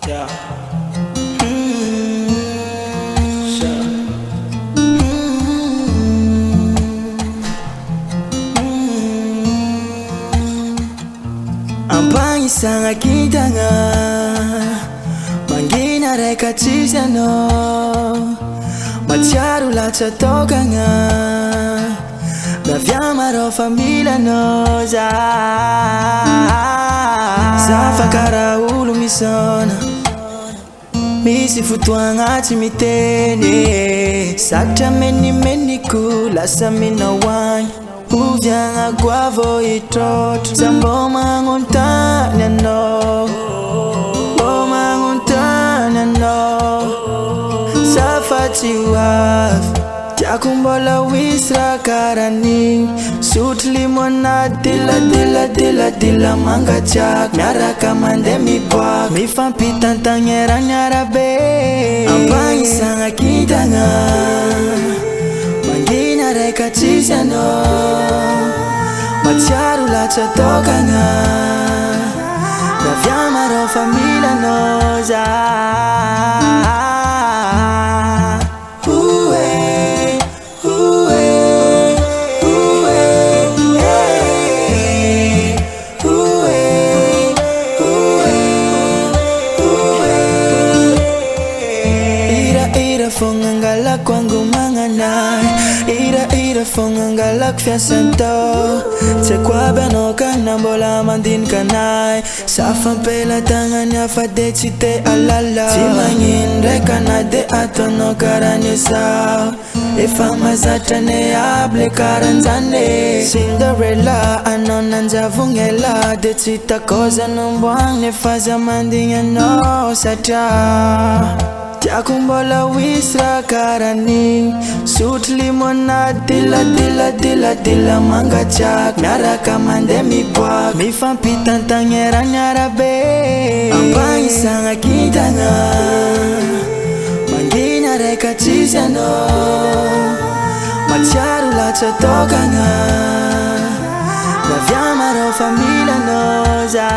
Yeah. Ang isang KINTAGNA Mangina rekachisano Maciaro lahat sa tokanga Navyamaro família noza Zafakara ulo misona Misi futuanga timitene Sakta meni kula sa minawang Uvyanga guavo itrot Zambo manguntanya no Safati waf Jakumbola wisra karani Sutli mona dila manga chak Naraka mande mi bwak Mi fampitan tangerang nyarabe Ampang isang KINTAGNA Mangina rekachisano Maciaro lahat sa tokanga Navyamaro família noza Fongangala kwangu manganay Ira fongangalak fya santo Se kwa banoka nambola mandin kanay Sa fampela tanganya fadechite alala Timangin rekana de atono karane sao Efama zatane able karanzane Cinderella anonanja vungela Decita cosa non buang ne faza mandinga no sata Jakumbola wisra karani Sutli mona dila manga chak Naraka mande mi bwak Mi fampitan tangerang nyarabe Ampang isang KINTAGNA Mangina rekachisano Maciaro lahat sa tokanga Navyamaro família noza